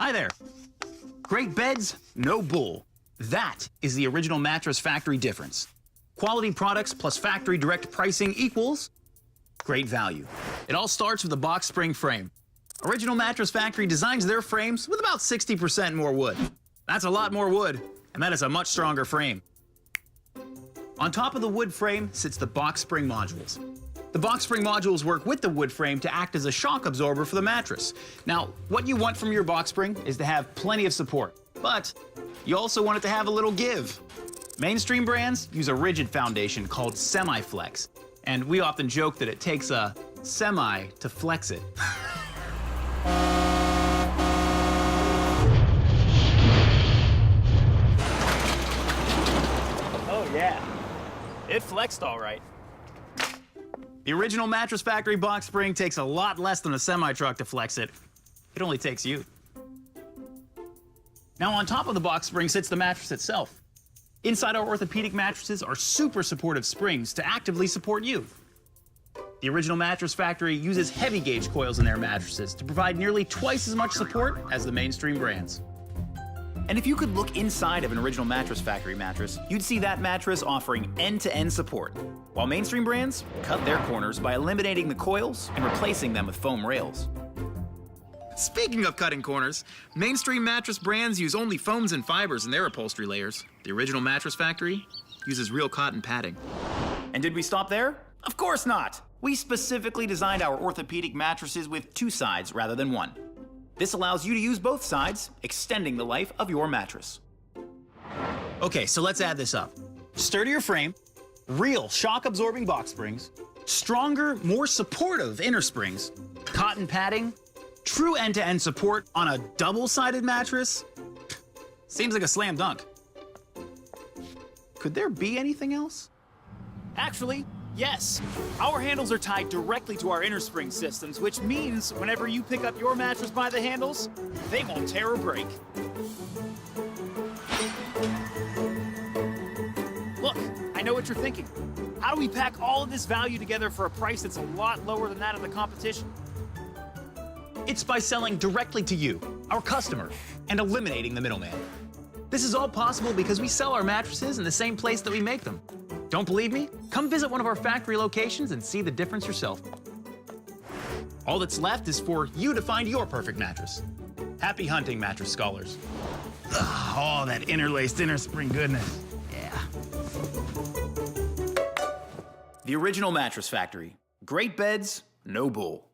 Hi there. Great beds, no bull. That is the original Mattress Factory difference. Quality products plus factory direct pricing equals great value. It all starts with a box spring frame. Original Mattress Factory designs their frames with about 60% more wood. That's a lot more wood, and that is a much stronger frame. On top of the wood frame sits the box spring modules. The box spring modules work with the wood frame to act as a shock absorber for the mattress. Now, what you want from your box spring is to have plenty of support, but you also want it to have a little give. Mainstream brands use a rigid foundation called semi-flex, and we often joke that it takes a semi to flex it. Oh yeah, it flexed all right. The original Mattress Factory box spring takes a lot less than a semi-truck to flex it. It only takes you. Now on top of the box spring sits the mattress itself. Inside our orthopedic mattresses are super supportive springs to actively support you. The original Mattress Factory uses heavy gauge coils in their mattresses to provide nearly twice as much support as the mainstream brands. And if you could look inside of an original Mattress Factory mattress, you'd see that mattress offering end-to-end support, while mainstream brands cut their corners by eliminating the coils and replacing them with foam rails. Speaking of cutting corners, mainstream mattress brands use only foams and fibers in their upholstery layers. The original Mattress Factory uses real cotton padding. And did we stop there? Of course not! We specifically designed our orthopedic mattresses with two sides rather than one. This allows you to use both sides, extending the life of your mattress. Okay, so let's add this up. Sturdier frame, real shock-absorbing box springs, stronger, more supportive inner springs, cotton padding, true end-to-end support on a double-sided mattress. Seems like a slam dunk. Could there be anything else? Actually, yes. Our handles are tied directly to our inner spring systems, which means whenever you pick up your mattress by the handles, they won't tear or break. Look, I know what you're thinking. How do we pack all of this value together for a price that's a lot lower than that of the competition? It's by selling directly to you, our customer, and eliminating the middleman. This is all possible because we sell our mattresses in the same place that we make them. Don't believe me? Come visit one of our factory locations and see the difference yourself. All that's left is for you to find your perfect mattress. Happy hunting, mattress scholars. Ugh, oh, that interlaced inner spring goodness. Yeah. The original Mattress Factory. Great beds, no bull.